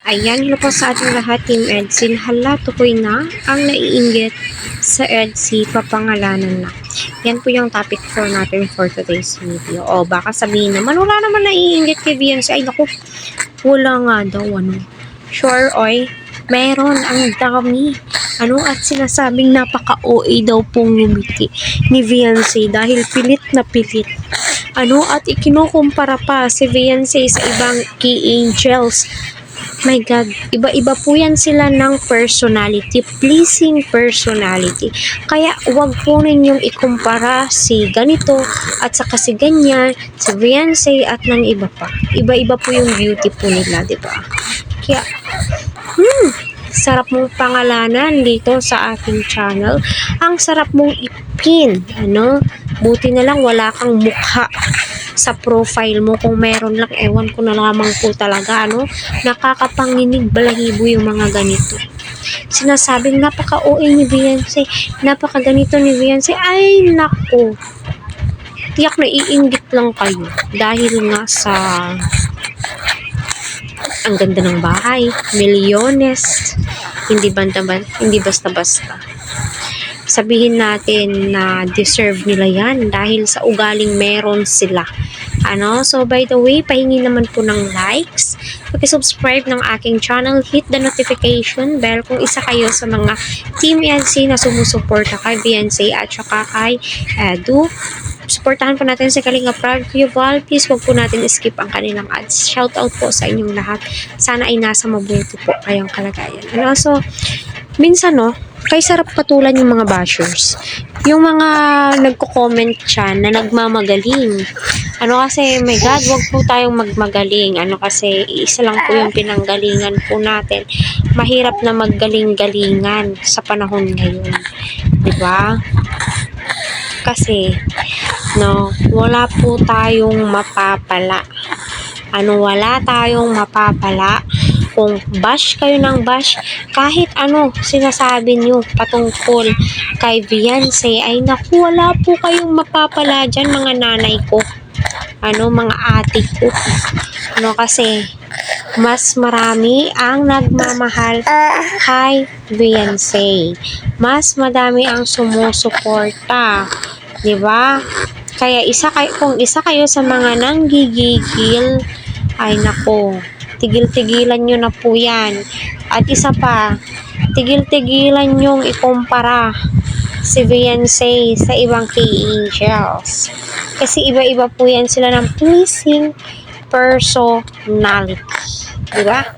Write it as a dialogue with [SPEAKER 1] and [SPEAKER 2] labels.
[SPEAKER 1] Ayan, hello po sa ating lahat, Team Edsin. Hala, tukoy na ang naiinggit sa Edsi, papangalanan na. Yan po yung topic for natin for today's video. O, baka sabihin naman, wala naman naiinggit kay Beyonce. Ay, naku, wala nga daw, Sure, oy, meron ang dami. At sinasabing napaka-OA daw pong ngumiti ni Beyonce dahil pilit na pilit. At ikinukumpara pa si Beyonce sa ibang key angels. My God, iba-iba po yan sila ng personality, pleasing personality. Kaya wag po ninyong ikumpara si ganito at saka si ganyan, si Beyonce at ng iba pa. Iba-iba po yung beauty po nila, di ba? Kaya, sarap mong pangalanan dito sa ating channel. Ang sarap mong ipin, Buti na lang wala kang mukha sa profile mo. Kung meron lang, ewan ko na lamang po talaga, nakakapanginig balahibo yung mga ganito. Sinasabing napaka-OA ni Beyonce, napaka-ganito ni Beyonce. Ay, nako. Tiyak na iinggit lang kayo dahil nga sa ang ganda ng bahay, milyones, hindi basta-basta. Sabihin natin na deserve nila yan dahil sa ugaling meron sila. So by the way, pahingi naman po ng likes, pag-subscribe ng aking channel, hit the notification bell kung isa kayo sa mga Team EDC na sumusuporta kay Beyonce at saka kay Edu. Supportahan po natin si Kalinga Prab, Kuya Val. Please wag po natin skip ang kanilang ads. Shout out po sa inyong lahat. Sana ay nasa mabuti po kayong kalagayan. So, minsan kay sarap patulan yung mga bashers. Yung mga nagko-comment dyan na nagmamagaling. Kasi, my God, wag po tayong magmagaling. Kasi, isa lang po yung pinanggalingan po natin. Mahirap na maggaling-galingan sa panahon ngayon. Diba? Kasi, wala po tayong mapapala. Wala tayong mapapala. Kung bash kayo ng bash, kahit sinasabi nyo patungkol kay Beyonce, ay naku, wala po kayong mapapala dyan, mga nanay ko. Mga ate ko. Kasi, mas marami ang nagmamahal kay Beyonce. Mas madami ang sumusuporta. Diba? Kaya kung isa kayo sa mga nanggigigil, ay nako, tigil-tigilan nyo na po yan. At isa pa, tigil-tigilan nyong ikumpara si Beyonce sa ibang K-Angels. Kasi iba-iba po yan sila ng pleasing personality. Diba?